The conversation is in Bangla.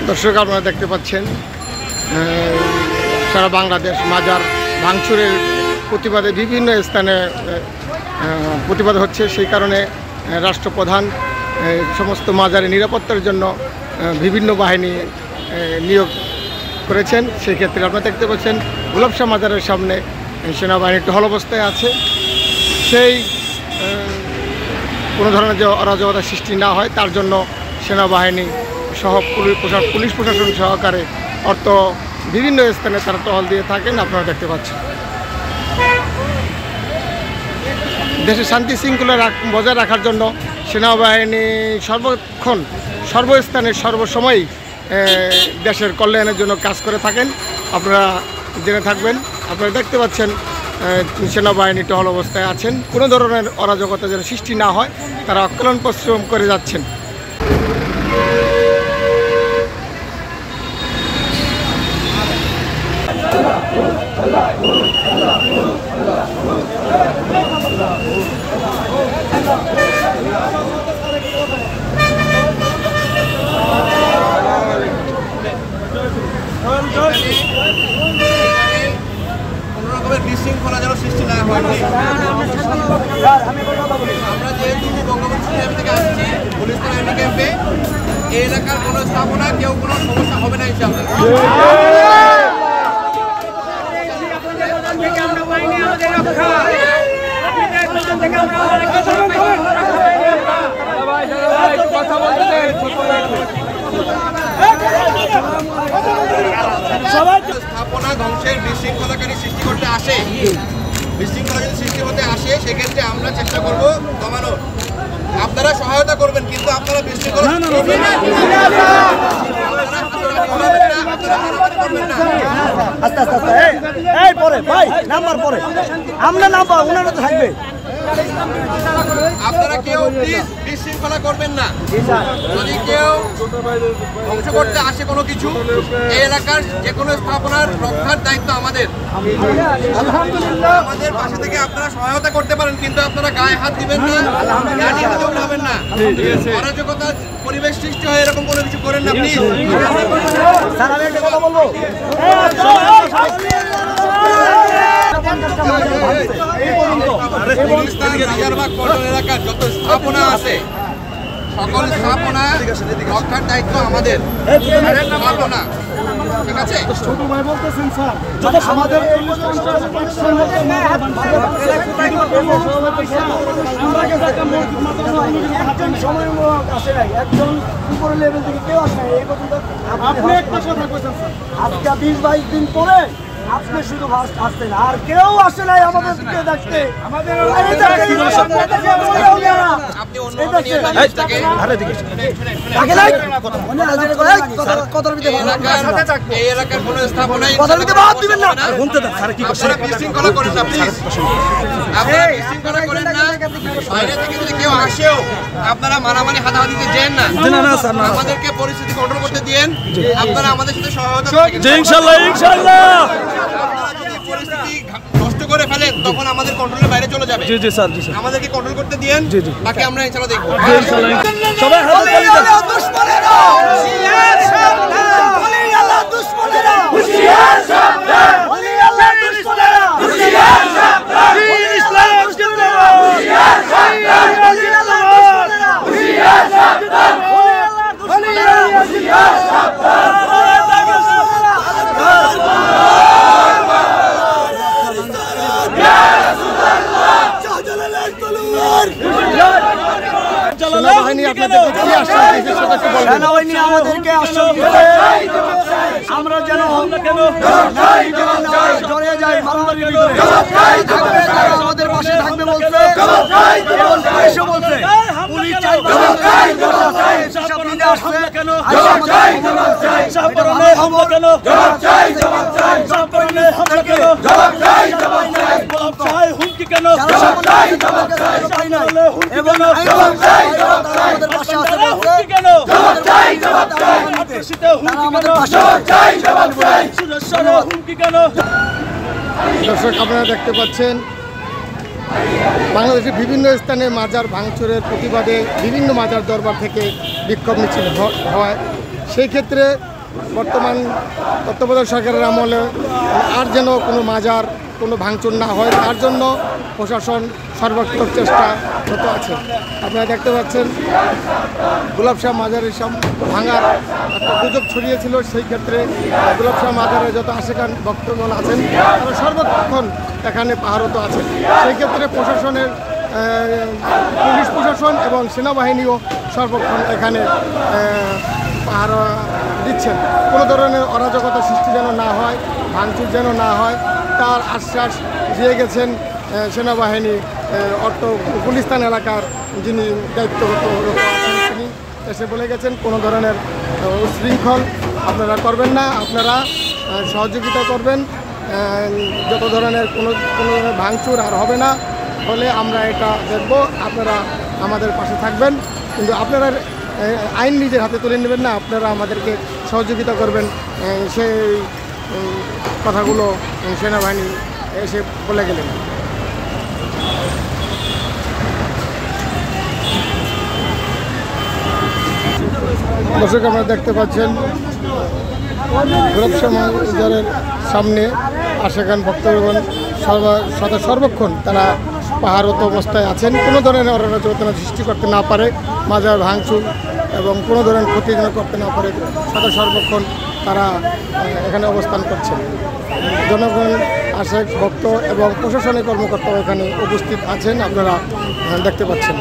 দর্শক আপনারা দেখতে পাচ্ছেন সারা বাংলাদেশ মাজার ভাঙচুরের প্রতিবাদে বিভিন্ন স্থানে প্রতিবাদ হচ্ছে। সেই কারণে রাষ্ট্রপ্রধান সমস্ত মাজারের নিরাপত্তার জন্য বিভিন্ন বাহিনী নিয়োগ করেছেন। সেই ক্ষেত্রে আপনারা দেখতে পাচ্ছেন গোলাপ শাহ মাজারের সামনে সেনাবাহিনী টহল অবস্থায় আছে। সেই কোনো ধরনের যে অরাজকতা সৃষ্টি না হয় তার জন্য সেনাবাহিনী সহ পুলিশ প্রশাসন সহকারে বিভিন্ন স্থানে তারা টহল দিয়ে থাকেন। আপনারা দেখতে পাচ্ছেন দেশের শান্তি শৃঙ্খলা বজায় রাখার জন্য সেনাবাহিনী সর্বক্ষণ সর্বস্থানে সর্বসময় দেশের কল্যাণের জন্য কাজ করে থাকেন। আপনারা জেনে থাকবেন। আপনারা দেখতে পাচ্ছেন সেনাবাহিনী টহল অবস্থায় আছেন। কোনো ধরনের অরাজকতা যেন সৃষ্টি না হয় তারা অক্লান্ত পরিশ্রম করে যাচ্ছেন। বিশৃঙ্খলা যেন সৃষ্টি না হয়। আমরা যেহেতু বঙ্গবন্ধু স্টেডিয়াম থেকে আসছি পুলিশ আর্মি ক্যাম্পে, এই এলাকার কোনো স্থাপনা কেউ কোনো সমস্যা হবে না ইনশাআল্লাহ। স্থাপনা ধ্বংসের বিশৃঙ্খলাকারী সৃষ্টি করতে আসে, বিশৃঙ্খলা যদি সৃষ্টি হতে আসে সেক্ষেত্রে আমরা চেষ্টা করব দমানোর। আপনারা সহায়তা করবেন, কিন্তু আপনারা বিশৃঙ্খলা করবেন না। আস্তে আস্তে আস্তে এই পরে ভাই নাম্বার পরে আমরা নাম্বার ওনারা তো থাকবে। আপনারা কেউ প্লিজ বিশৃঙ্খলা করবেন না। যদি কেউ ধ্বংস করতে আসে কোনো কিছু, এই এলাকার যে কোনো স্থাপনার রক্ষার দায়িত্ব আমাদের। আমাদের পাশে থেকে আপনারা সহায়তা করতে পারেন, কিন্তু আপনারা গায়ে হাত দিবেন না, গাড়ি হাতে উঠাবেন না। অরাজকতার পরিবেশ সৃষ্টি হয় এরকম কোনো কিছু করেন না প্লিজ। স্যার আমি একটা কথা বলবো, এলাকার যত স্থাপনা আছে সকল স্থাপনা রক্ষার দায়িত্ব আমাদের। স্থাপনা ঠিক আছে। ছোট ভাই বলতেছেন স্যার আমাদের একজন সময় আসে নাই, একজন উপরের লেভেল থেকে কেউ আসে নাই এই পর্যন্ত। আপনি একটা কথা বলছেন স্যার, আজকে 20-22 দিন পরে আজকে শুধু ফার্স্ট আসছেন, আর কেউ আসে নাই আমাদের দিকে দেখতে। আপনারা মারামারি হাতাহাতিতে যেন না, আমাদেরকে পরিস্থিতি কন্ট্রোল করতে দিয়েন। আপনারা আমাদের সাথে সহায়তা ইনশাআল্লাহ পরিস্থিতি নষ্ট করে ফেলেন তখন আমাদের কন্ট্রোলের বাইরে চলে যাবে। আমাদেরকে কন্ট্রোল করতে দিয়েন, বাকি আমরা ইনশাআল্লাহ দেখব। সবাই সেনাবাহিনী আপনাদের কি আশ্বাস দিয়েছে সেটা একটু বলবেন। সেনাবাহিনী আমাদেরকে আশ্বাস আমরা যেন জড়িয়ে যাই মারামারির ভিতরে, আমাদের পাশে থাকবে বলছে, পুলিশও বলছে, পুলিশ হুমকি কেন দর্শক আপনারা দেখতে পাচ্ছেন বাংলাদেশের বিভিন্ন স্থানে মাজার ভাঙচুরের প্রতিবাদে বিভিন্ন মাজার দরবার থেকে বিক্ষোভ মিছিল হয়। সেই ক্ষেত্রে বর্তমান তত্ত্বাবধায়ক সরকারের আমলে আর যেন কোনো মাজার কোনো ভাঙচুর না হয় তার জন্য প্রশাসন সর্বাত্মক চেষ্টা রত আছে। আপনারা দেখতে পাচ্ছেন গোলাপ শাহ মাজারের সব ভাঙার একটা গুজব ছড়িয়েছিল, সেই ক্ষেত্রে গোলাপ শাহ মাজারে যত আশেখান ভক্তগণ আছেন তারা সর্বক্ষণ এখানে পাহারত আছেন। সেই ক্ষেত্রে প্রশাসনের পুলিশ প্রশাসন এবং সেনাবাহিনীও সর্বক্ষণ এখানে পাহারা দিচ্ছেন। কোনো ধরনের অরাজকতা সৃষ্টি যেন না হয়, ভাঙচুর যেন না হয় তার আশ্বাস দিয়ে গেছেন সেনাবাহিনী অর্থ গুলিস্তান এলাকার যিনি দায়িত্বরত আছেন তিনি এসে বলে গেছেন কোনো ধরনের উশৃঙ্খল আপনারা করবেন না, আপনারা সহযোগিতা করবেন, যত ধরনের কোনো ধরনের ভাঙচুর আর হবে না, হলে আমরা এটা দেখব, আপনারা আমাদের পাশে থাকবেন, কিন্তু আপনারা আইন নিজের হাতে তুলে নেবেন না, আপনারা আমাদেরকে সহযোগিতা করবেন। সেই কথাগুলো সেনাবাহিনী এসে বলে গেলেন। দর্শক আপনারা দেখতে পাচ্ছেন গোলাপ শাহ মাজারের সামনে আশেখান ভক্তগণ সর্বক্ষণ তারা পাহারত অবস্থায় আছেন, কোনো ধরনের অরাজকতা সৃষ্টি করতে না পারে, মাজার ভাঙচুর এবং কোনো ধরনের ক্ষতি যেন করতে না পারে সর্বক্ষণ তারা এখানে অবস্থান করছেন। জনগণ আশেখ ভক্ত এবং প্রশাসনিক কর্মকর্তাও এখানে উপস্থিত আছেন, আপনারা দেখতে পাচ্ছেন।